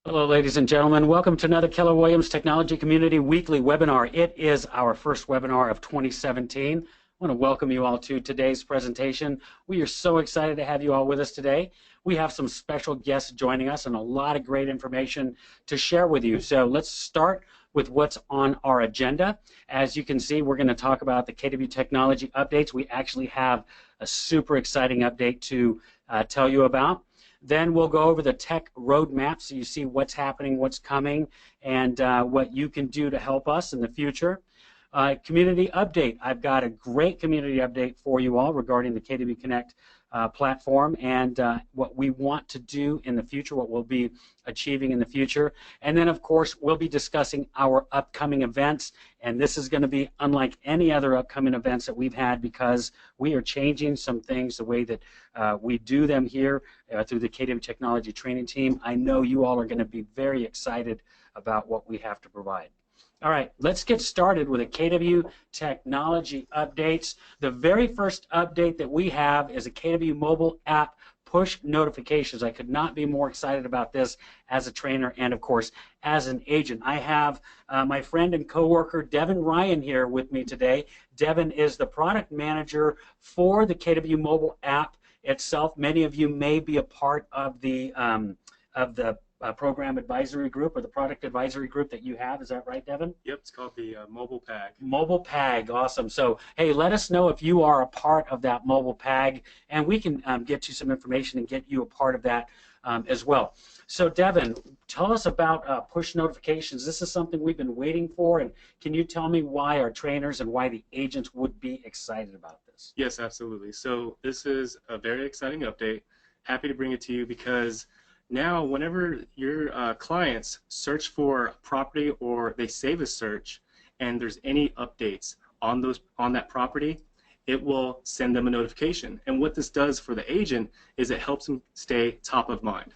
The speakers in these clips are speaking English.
Hello, ladies and gentlemen. Welcome to another Keller Williams Technology Community Weekly webinar. It is our first webinar of 2017. I want to welcome you all to today's presentation. We are so excited to have you all with us today. We have some special guests joining us and a lot of great information to share with you. So let's start with what's on our agenda. As you can see, we're going to talk about the KW Technology updates. We actually have a super exciting update to tell you about. Then we'll go over the tech roadmap so you see what's happening, what's coming, and what you can do to help us in the future. Community update. I've got a great community update for you all regarding the KW Connect platform and what we want to do in the future, what we'll be achieving in the future. And then, of course, we'll be discussing our upcoming events. And this is going to be unlike any other upcoming events that we've had because we are changing some things, the way that we do them here through the KW Technology Training Team. I know you all are going to be very excited about what we have to provide. All right, let's get started with the KW Technology updates. The very first update that we have is a KW mobile app push notifications. I could not be more excited about this as a trainer and, of course, as an agent. I have my friend and coworker Devin Ryan here with me today. Devin is the product manager for the KW mobile app itself. Many of you may be a part of the program advisory group or the product advisory group that you have. Is that right, Devin? Yep, it's called the Mobile PAG. Mobile PAG, awesome. So, hey, let us know if you are a part of that Mobile PAG, and we can get you some information and get you a part of that as well. So, Devin, tell us about push notifications. This is something we've been waiting for, and can you tell me why our trainers and why the agents would be excited about this? Yes, absolutely. So this is a very exciting update. Happy to bring it to you because now, whenever your clients search for a property or they save a search and there's any updates on that property, it will send them a notification. And what this does for the agent is it helps them stay top of mind.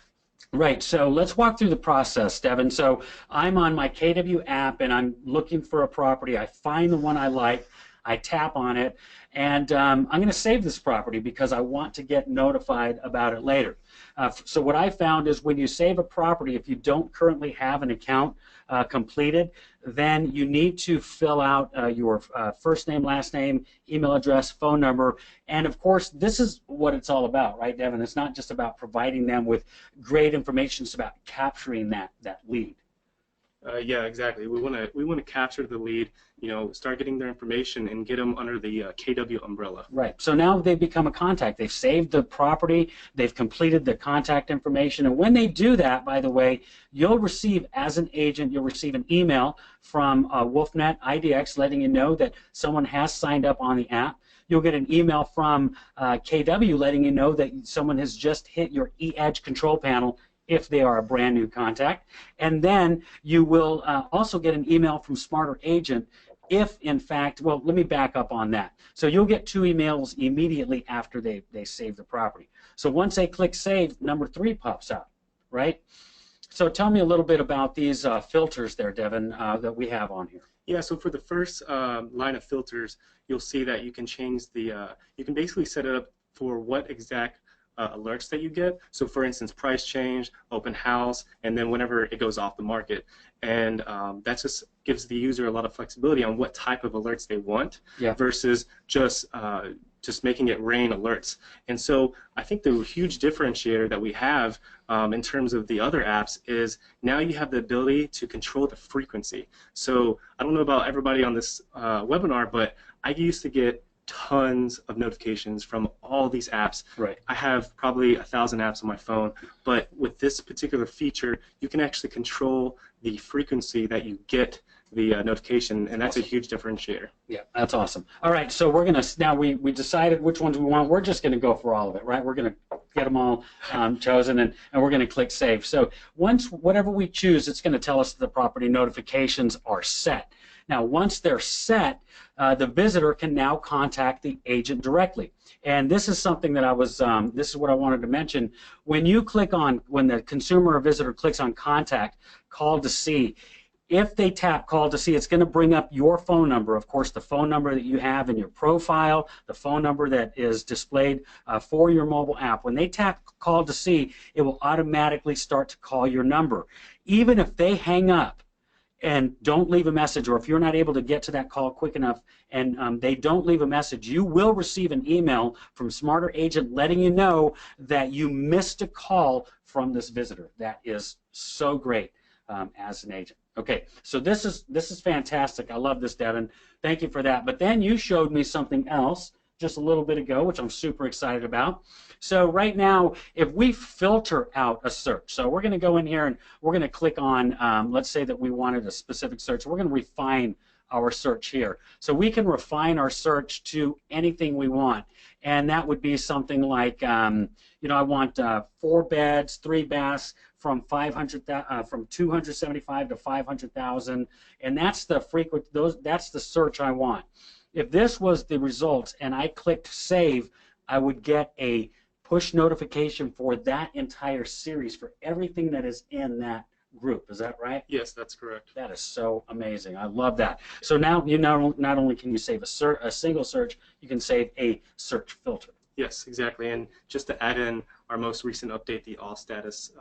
Right, so let's walk through the process, Devin. So I'm on my KW app and I'm looking for a property. I find the one I like. I tap on it, and I'm going to save this property because I want to get notified about it later. So what I found is when you save a property, if you don't currently have an account completed, then you need to fill out your first name, last name, email address, phone number, and of course this is what it's all about, right, Devin? It's not just about providing them with great information, it's about capturing that lead. Yeah, exactly. We want to capture the lead, start getting their information and get them under the KW umbrella. Right. So now they've become a contact. They've saved the property. They've completed the contact information. And when they do that, by the way, you'll receive, as an agent, you'll receive an email from WolfNet IDX letting you know that someone has signed up on the app. You'll get an email from KW letting you know that someone has just hit your e-edge control panel if they are a brand new contact. And then you will also get an email from Smarter Agent if, in fact, well, let me back up on that. So you'll get 2 emails immediately after they save the property. So once they click Save, number 3 pops up, right? So tell me a little bit about these filters there, Devin, that we have on here. Yeah, so for the first line of filters, you'll see that you can change the, you can basically set it up for what exact alerts that you get. So for instance, price change, open house, and then whenever it goes off the market. And that just gives the user a lot of flexibility on what type of alerts they want versus just making it rain alerts. And so I think the huge differentiator that we have in terms of the other apps is now you have the ability to control the frequency. So I don't know about everybody on this webinar, but I used to get tons of notifications from all these apps. Right. I have probably 1,000 apps on my phone, but with this particular feature, you can actually control the frequency that you get the notification, and that's a huge differentiator. Yeah, that's awesome. All right, so we're gonna now we decided which ones we want. We're just gonna go for all of it, right? We're gonna get them all chosen, and we're gonna click Save. So once whatever we choose, it's gonna tell us that the property notifications are set. Now, once they're set, the visitor can now contact the agent directly. And this is something that I was, this is what I wanted to mention. When you click on, when the consumer or visitor clicks on contact, call to see, If they tap call to see, it's going to bring up your phone number, of course, the phone number that you have in your profile, the phone number that is displayed for your mobile app. When they tap call to see, it will automatically start to call your number. Even if they hang up and don't leave a message, or if you're not able to get to that call quick enough and they don't leave a message, you will receive an email from Smarter Agent letting you know that you missed a call from this visitor. That is so great as an agent. Okay, so this is fantastic. I love this, Devin. Thank you for that. But then you showed me something else just a little bit ago, which I'm super excited about. So right now, if we filter out a search, so we're going to go in here and we're going to click on, let's say that we wanted a specific search. We're going to refine our search here. So we can refine our search to anything we want. And that would be something like, you know, I want 4 beds, 3 baths from 275 to 500,000, and that's the that's the search I want. If this was the results and I clicked save, I would get a push notification for that entire series for everything that is in that group. Is that right? Yes, that's correct. That is so amazing. I love that. So now you not only can you save a single search, you can save a search filter. Yes, exactly. And just to add in our most recent update, the all status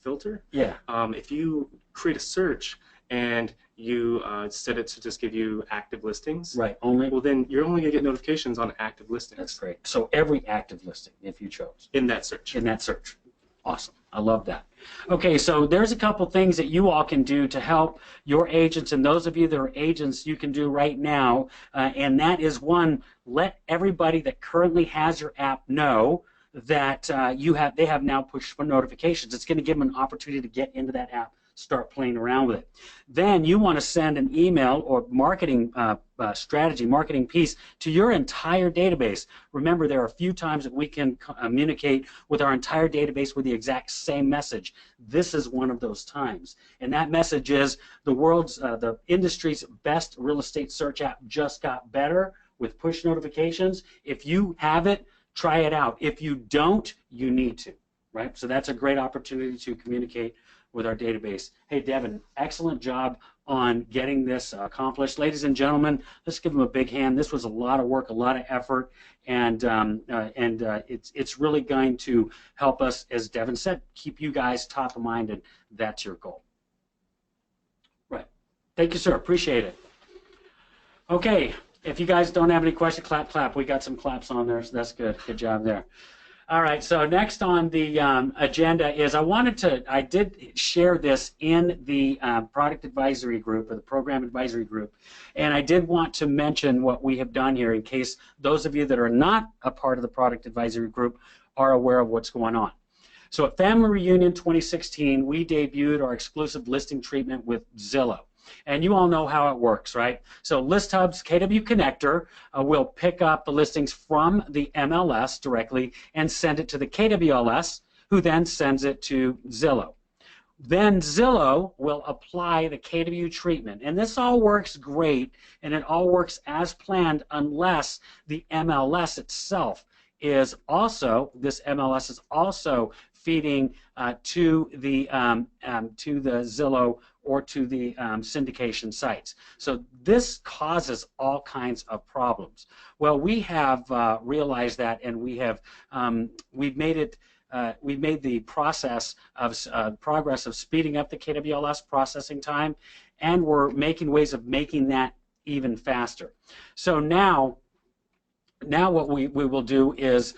filter. Yeah. If you create a search and you set it to just give you active listings, Right. Only. well, then you're only going to get notifications on active listings. That's great. So every active listing, if you chose. In that search. In that search. Awesome. I love that. Okay, so there's a couple things that you all can do to help your agents, and those of you that are agents, you can do right now, and that is, one, let everybody that currently has your app know that they have now push for notifications. It's going to give them an opportunity to get into that app, start playing around with it. Then you want to send an email or marketing strategy, marketing piece to your entire database. Remember, there are a few times that we can communicate with our entire database with the exact same message. This is one of those times. And that message is the industry's best real estate search app just got better with push notifications. If you have it, try it out. If you don't, you need to, right? So that's a great opportunity to communicate with our database. Hey, Devin, excellent job on getting this accomplished. Ladies and gentlemen, let's give them a big hand. This was a lot of work, a lot of effort, and it's really going to help us, as Devin said, keep you guys top of mind, and that's your goal. Right. Thank you, sir. Appreciate it. Okay. If you guys don't have any questions, clap, clap. We got some claps on there, so that's good. Good job there. All right, so next on the agenda is I did share this in the product advisory group, or the program advisory group, and I did want to mention what we have done here in case those of you that are not a part of the product advisory group are aware of what's going on. So at Family Reunion 2016, we debuted our exclusive listing treatment with Zillow. And you all know how it works, right? So ListHub's KW connector will pick up the listings from the MLS directly and send it to the KWLS, who then sends it to Zillow. Then Zillow will apply the KW treatment. And this all works great, and it all works as planned unless the MLS itself is also, this MLS is also feeding to the Zillow or to the syndication sites. So this causes all kinds of problems. Well, we have realized that, and we've made the process of progress of speeding up the KWLS processing time, and we're making ways of making that even faster. So now what we will do is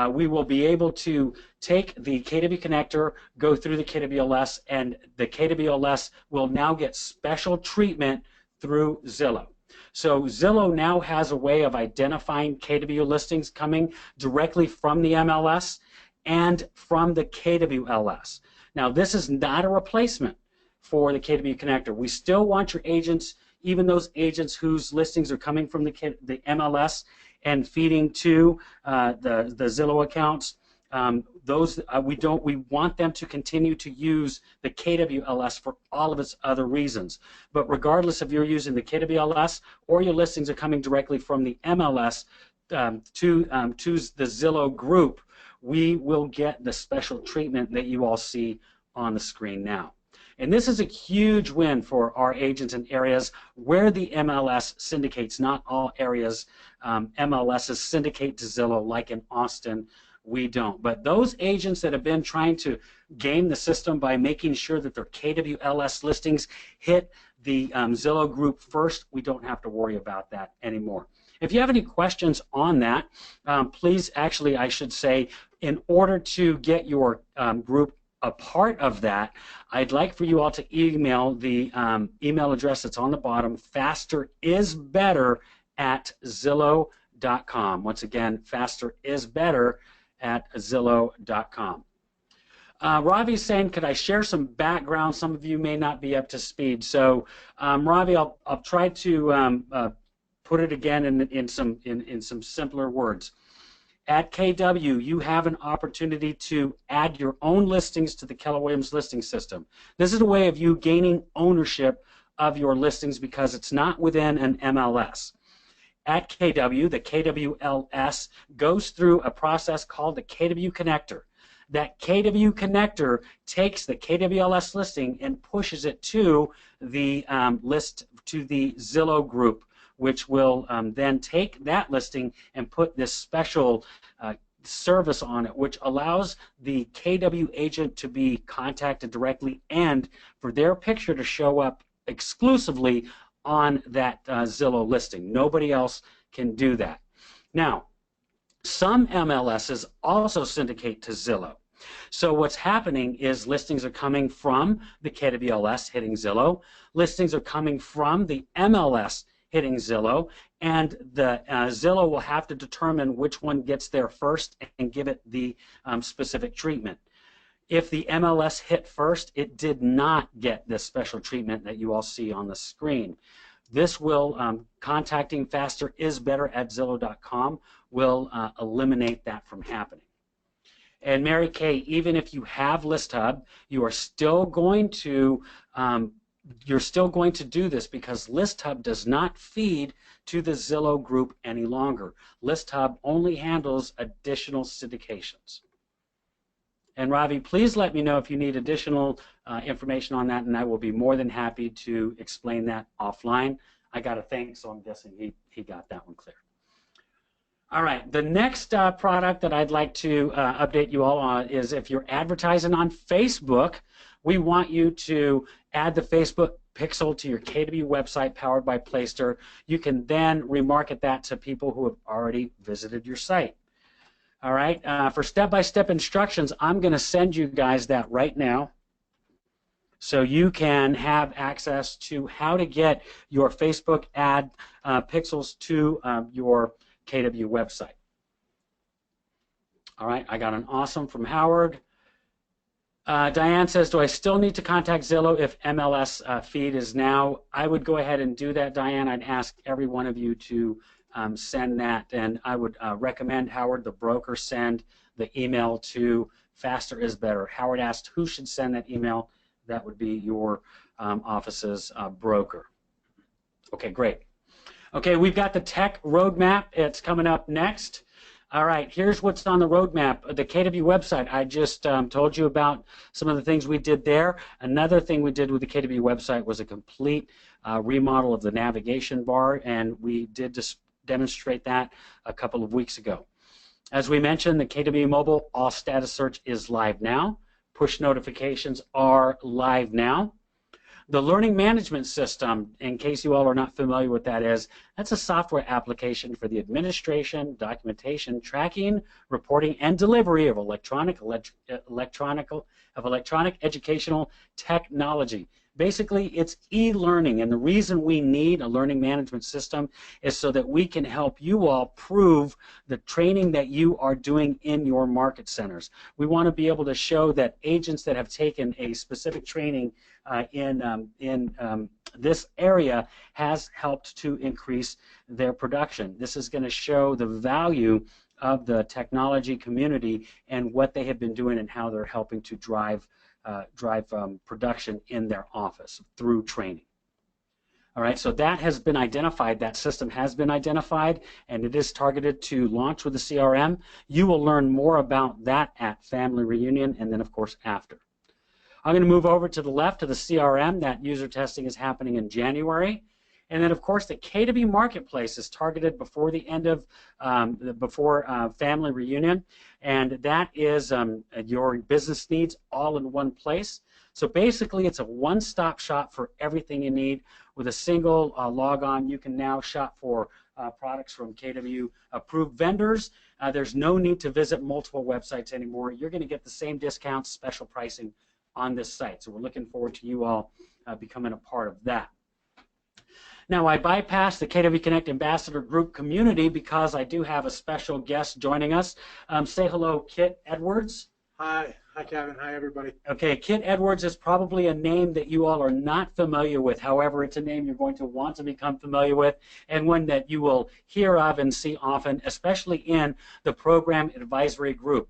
we will be able to take the KW connector, go through the KWLS, and the KWLS will now get special treatment through Zillow. So Zillow now has a way of identifying KW listings coming directly from the MLS and from the KWLS. Now, this is not a replacement for the KW connector. We still want your agents, even those agents whose listings are coming from the MLS and feeding to the Zillow accounts. We want them to continue to use the KWLS for all of its other reasons. But regardless if you're using the KWLS or your listings are coming directly from the MLS to the Zillow group, we will get the special treatment that you all see on the screen now. And this is a huge win for our agents in areas where the MLS syndicates. Not all areas MLSs syndicate to Zillow, like in Austin, we don't. But those agents that have been trying to game the system by making sure that their KWLS listings hit the Zillow group first, we don't have to worry about that anymore. If you have any questions on that, please, actually, I should say, in order to get your group a part of that, I'd like for you all to email the email address that's on the bottom, fasterisbetter@zillow.com. Once again, fasterisbetter@zillow.com. Ravi's saying, could I share some background? Some of you may not be up to speed. So, Ravi, I'll try to put it again in some simpler words. At KW, you have an opportunity to add your own listings to the Keller Williams listing system. This is a way of you gaining ownership of your listings because it's not within an MLS. At KW, the KWLS goes through a process called the KW connector. That KW connector takes the KWLS listing and pushes it to the Zillow group, which will then take that listing and put this special service on it, which allows the KW agent to be contacted directly and for their picture to show up exclusively on that Zillow listing. Nobody else can do that. Now, some MLSs also syndicate to Zillow. So what's happening is listings are coming from the KWLS hitting Zillow. Listings are coming from the MLS hitting Zillow, and the Zillow will have to determine which one gets there first and give it the specific treatment. If the MLS hit first, it did not get this special treatment that you all see on the screen. This will, contacting fasterisbetter@zillow.com will eliminate that from happening. And Mary Kay, even if you have ListHub, you are still going to do this because ListHub does not feed to the Zillow group any longer. ListHub only handles additional syndications. And Ravi, please let me know if you need additional information on that, and I will be more than happy to explain that offline. I got a thing, so I'm guessing he got that one clear. All right, the next product that I'd like to update you all on is if you're advertising on Facebook, we want you to add the Facebook pixel to your KW website powered by Playster. You can then remarket that to people who have already visited your site. All right, for step-by-step instructions, I'm going to send you guys that right now so you can have access to how to get your Facebook ad pixels to your KW website. All right, I got an awesome from Howard. Diane says, do I still need to contact Zillow if MLS feed is now? I would go ahead and do that, Diane. I'd ask every one of you to send that, and I would recommend Howard, the broker, send the email to Faster is Better. Howard asked who should send that email. That would be your office's broker. Okay, great. Okay, we've got the tech roadmap. It's coming up next. All right, here's what's on the roadmap. The KW website, I just told you about some of the things we did there. Another thing we did with the KW website was a complete remodel of the navigation bar, and we did just demonstrate that a couple of weeks ago. As we mentioned, the KW mobile all status search is live now. Push notifications are live now. The learning management system, in case you all are not familiar with that is, that's a software application for the administration, documentation, tracking, reporting, and delivery of electronic educational technology. Basically, it's e-learning, and the reason we need a learning management system is so that we can help you all prove the training that you are doing in your market centers. We want to be able to show that agents that have taken a specific training in this area has helped to increase their production. This is going to show the value of the technology community and what they have been doing and how they're helping to drive production in their office through training. All right, so that has been identified, that system has been identified, and it is targeted to launch with the CRM. You will learn more about that at Family Reunion and then, of course, after. I'm going to move over to the left to the CRM. That user testing is happening in January. And then, of course, the KW Marketplace is targeted before the end of family reunion, and that is your business needs all in one place. So basically, it's a one-stop shop for everything you need. With a single log on, you can now shop for products from KW approved vendors. There's no need to visit multiple websites anymore. You're going to get the same discounts, special pricing on this site. So we're looking forward to you all becoming a part of that. Now, I bypassed the KW Connect Ambassador Group community because I do have a special guest joining us. Say hello, Kit Edwards. Hi. Hi, Kevin. Hi, everybody. Okay, Kit Edwards is probably a name that you all are not familiar with. However, it's a name you're going to want to become familiar with, and one that you will hear of and see often, especially in the program advisory group.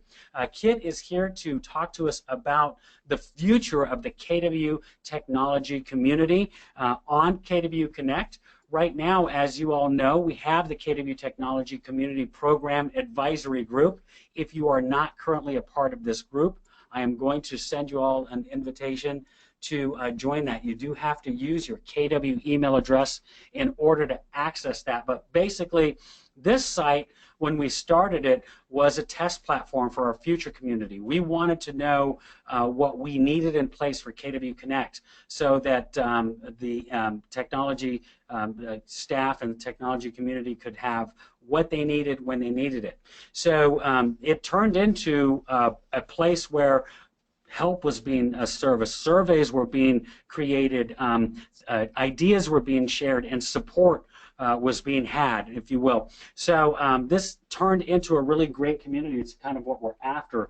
Kit is here to talk to us about the future of the KW technology community on KW Connect. Right now, as you all know, we have the KW Technology Community Program Advisory Group. If you are not currently a part of this group, I am going to send you all an invitation to join that. You do have to use your KW email address in order to access that. But basically, this site, when we started it, was a test platform for our future community. We wanted to know what we needed in place for KW Connect so that the technology staff and the technology community could have what they needed when they needed it. So it turned into a place where help was being serviced, surveys were being created, ideas were being shared, and support was being had, if you will. So this turned into a really great community. It's kind of what we're after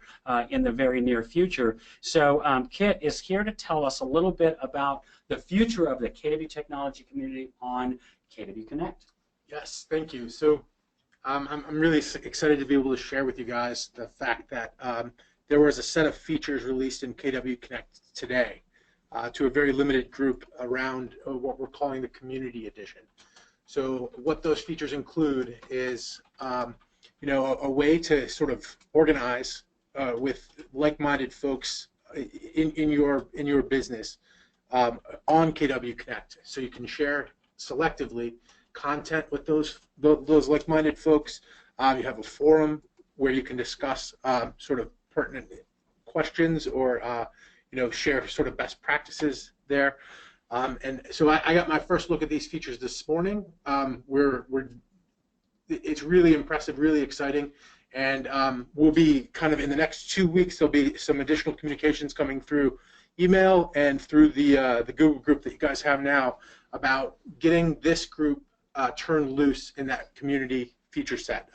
in the very near future. So Kit is here to tell us a little bit about the future of the KW technology community on KW Connect. Yes, thank you. So I'm really excited to be able to share with you guys the fact that there was a set of features released in KW Connect today to a very limited group around what we're calling the Community Edition. So what those features include is you know, a way to sort of organize with like-minded folks in your business on KW Connect. So you can share selectively content with those like-minded folks. You have a forum where you can discuss sort of pertinent questions or you know, share sort of best practices there. And so I got my first look at these features this morning. It's really impressive, really exciting, and we'll be kind of in the next 2 weeks. There'll be some additional communications coming through email and through the Google group that you guys have now about getting this group turned loose in that community feature set.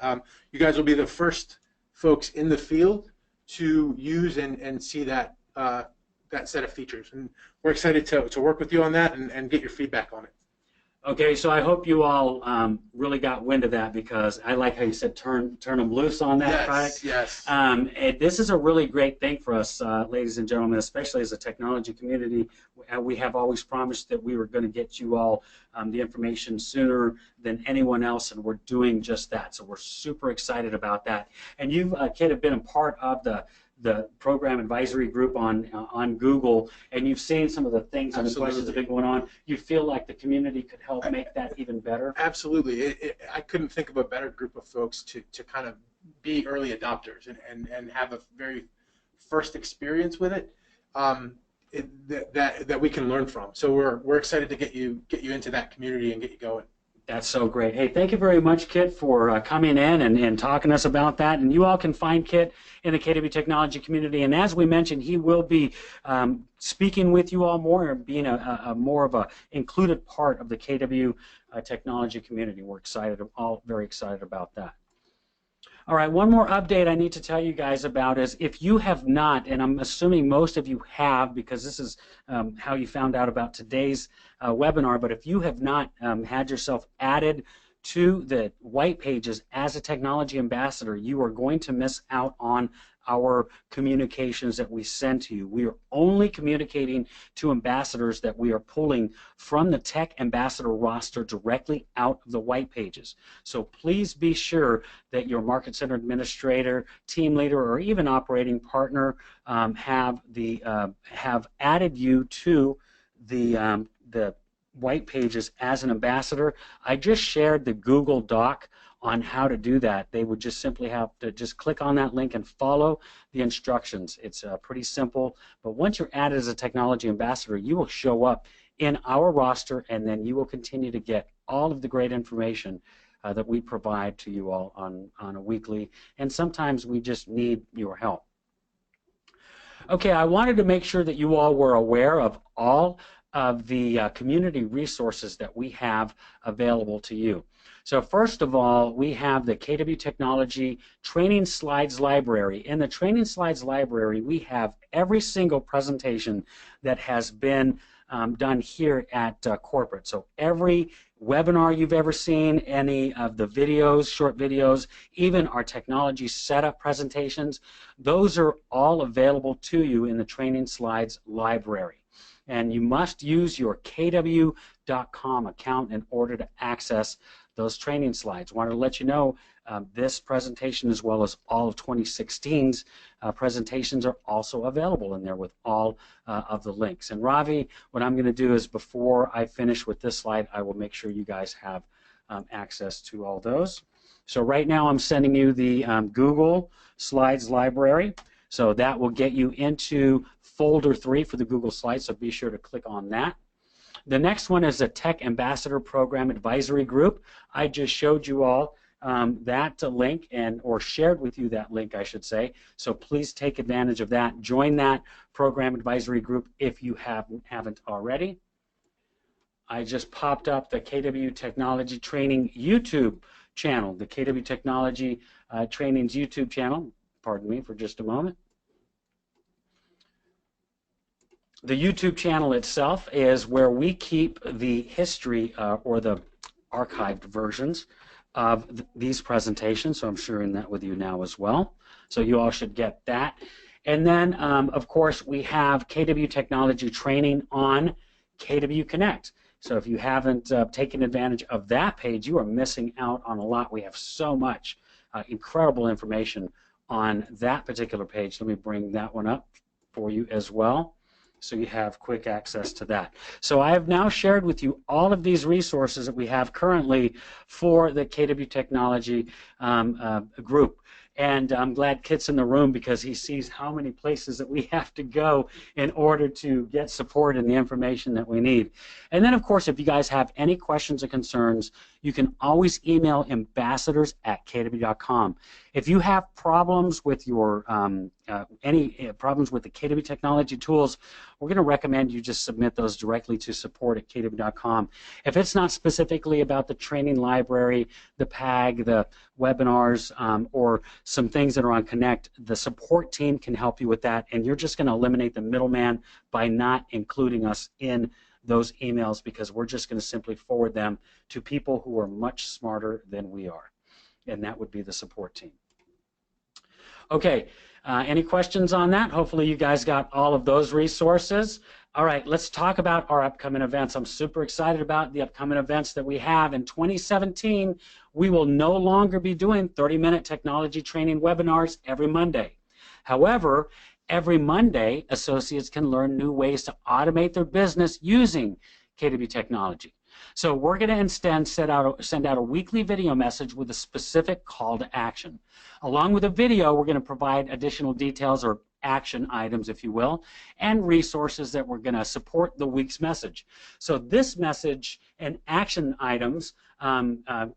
You guys will be the first folks in the field to use and see that that set of features, and we're excited to work with you on that and get your feedback on it. Okay, so I hope you all really got wind of that, because I like how you said turn them loose on that product. Yes. This is a really great thing for us, ladies and gentlemen, especially as a technology community. We have always promised that we were going to get you all the information sooner than anyone else, and we're doing just that. So we're super excited about that. And you, Kit, have been a part of the program advisory group on Google, and you've seen some of the things and the questions that have been going on. You feel like the community could help make that even better? Absolutely. I couldn't think of a better group of folks to kind of be early adopters and have a very first experience with it, that we can learn from. So we're excited to get you into that community and get you going. That's so great. Hey, thank you very much, Kit, for coming in and talking to us about that. And you all can find Kit in the KW Technology community. And as we mentioned, he will be speaking with you all more and being a more of a included part of the KW Technology community. We're excited, all very excited about that. All right, one more update I need to tell you guys about is if you have not, and I'm assuming most of you have because this is how you found out about today's webinar, but if you have not had yourself added to the white pages as a technology ambassador, you are going to miss out on our communications that we send to you. We are only communicating to ambassadors that we are pulling from the Tech Ambassador roster directly out of the white pages. So please be sure that your Market Center administrator, team leader, or even operating partner have added you to the white pages as an ambassador. I just shared the Google Doc on how to do that. They would just simply have to just click on that link and follow the instructions. It's pretty simple, but once you're added as a technology ambassador, you will show up in our roster, and then you will continue to get all of the great information that we provide to you all on a weekly, and sometimes we just need your help. Okay, I wanted to make sure that you all were aware of all of the community resources that we have available to you. So first of all, we have the KW Technology Training Slides Library. In the Training Slides Library, we have every single presentation that has been done here at corporate. So every webinar you've ever seen, any of the videos, short videos, even our technology setup presentations, those are all available to you in the Training Slides Library. And you must use your kw.com account in order to access those training slides. I wanted to let you know this presentation, as well as all of 2016's presentations, are also available in there with all of the links. And Ravi, what I'm going to do is, before I finish with this slide, I will make sure you guys have access to all those. So right now I'm sending you the Google Slides Library. So that will get you into folder 3 for the Google Slides, so be sure to click on that. The next one is the Tech Ambassador Program Advisory Group. I just showed you all that link, or shared with you that link, I should say. So please take advantage of that. Join that Program Advisory Group if you haven't already. I just popped up the KW Technology Training YouTube channel, the KW Technology Training's YouTube channel. Pardon me for just a moment. The YouTube channel itself is where we keep the history or the archived versions of these presentations, so I'm sharing that with you now as well. So you all should get that. And then, of course, we have KW Technology Training on KW Connect. So if you haven't taken advantage of that page, you are missing out on a lot. We have so much incredible information on that particular page. Let me bring that one up for you as well, so you have quick access to that. So I have now shared with you all of these resources that we have currently for the KW Technology group. And I'm glad Kit's in the room, because he sees how many places that we have to go in order to get support and the information that we need. And then, of course, if you guys have any questions or concerns, you can always email ambassadors@kw.com. If you have problems with your any problems with the KW Technology tools, we're going to recommend you just submit those directly to support@kw.com. If it's not specifically about the training library, the PAG, the webinars, or some things that are on Connect, the support team can help you with that, and you're just going to eliminate the middleman by not including us in those emails, because we're just going to simply forward them to people who are much smarter than we are, and that would be the support team. Okay, any questions on that? Hopefully you guys got all of those resources. All right, let's talk about our upcoming events. I'm super excited about the upcoming events that we have. In 2017, we will no longer be doing 30-minute technology training webinars every Monday. However, every Monday, associates can learn new ways to automate their business using KW Technology. So we're going to instead send out a weekly video message with a specific call to action. Along with the video, we're going to provide additional details, or action items, if you will, and resources that we're going to support the week's message. So this message and action items that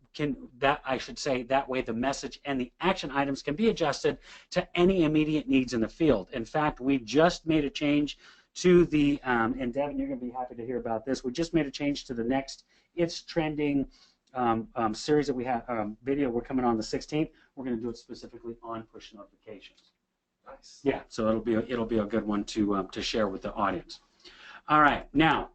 way the message and the action items can be adjusted to any immediate needs in the field. In fact, we just made a change to the, and Devin, you're going to be happy to hear about this, we just made a change to the next It's Trending series that we have, video we're coming on the 16th. We're going to do it specifically on push notifications. Nice. Yeah, so it'll be a good one to share with the audience. All right, now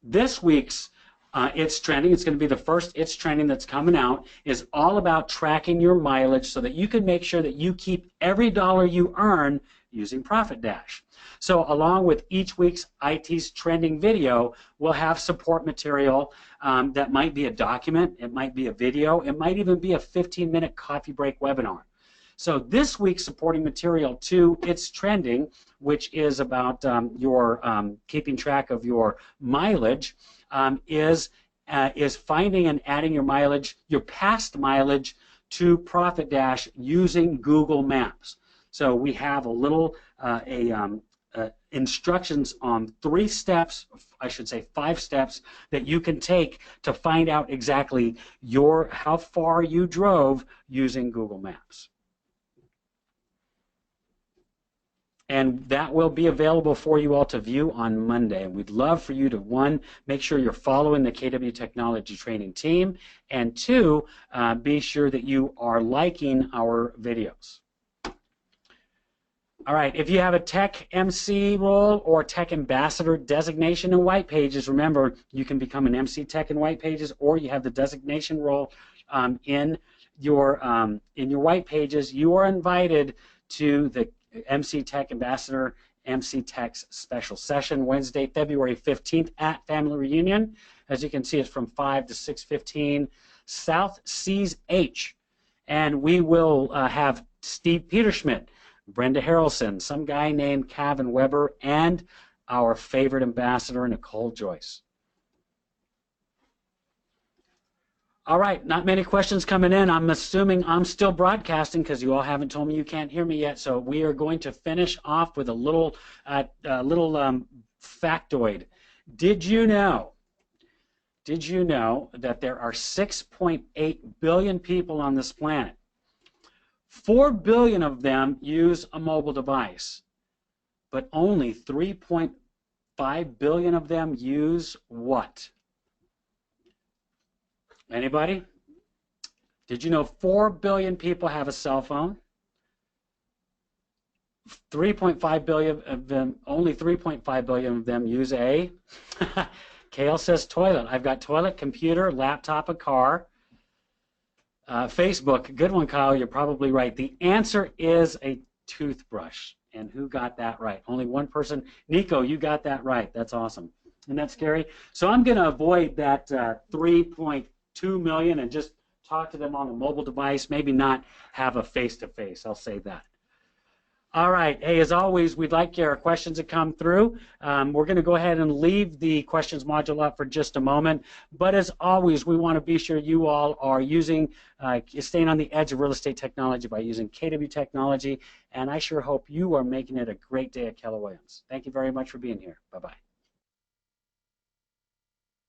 this week's It's Trending. It's going to be the first It's Trending that's coming out. Is all about tracking your mileage so that you can make sure that you keep every dollar you earn using Profit Dash. So along with each week's IT's Trending video, we'll have support material that might be a document, it might be a video, it might even be a 15-minute coffee break webinar. So this week's supporting material to It's Trending, which is about your keeping track of your mileage, is finding and adding your mileage, your past mileage, to Profit Dash using Google Maps. So we have a little instructions on 3 steps, I should say 5 steps, that you can take to find out exactly how far you drove using Google Maps. And that will be available for you all to view on Monday. And we'd love for you to, 1, make sure you're following the KW Technology Training team, and 2, be sure that you are liking our videos. All right, if you have a Tech MC role or Tech Ambassador designation in White Pages, remember, you can become an MC Tech in White Pages, or you have the designation role in your White Pages. You are invited to the MC Tech Ambassador MC Tech's special session Wednesday, February 15th at Family Reunion. As you can see, it's from 5 to 6:15 South Seas H. And we will have Steve Peterschmidt, Brenda Harrelson, some guy named Kevin Weber, and our favorite ambassador, Nicole Joyce. All right, not many questions coming in. I'm assuming I'm still broadcasting because you all haven't told me you can't hear me yet. So we are going to finish off with a little factoid. Did you know that there are 6.8 billion people on this planet? 4 billion of them use a mobile device, but only 3.5 billion of them use what? Anybody? Did you know 4 billion people have a cell phone? 3.5 billion of them, only 3.5 billion of them use a, Kale says toilet. I've got toilet, computer, laptop, a car. Facebook, good one, Kyle, you're probably right. The answer is a toothbrush. And who got that right? Only one person. Nico, you got that right. That's awesome. Isn't that scary? So I'm going to avoid that 3.2 million and just talk to them on a mobile device, maybe not have a face-to-face. I'll say that. All right. Hey, as always, we'd like your questions to come through. We're going to go ahead and leave the questions module up for just a moment. But as always, we want to be sure you all are staying on the edge of real estate technology by using KW Technology. And I sure hope you are making it a great day at Keller Williams. Thank you very much for being here. Bye-bye.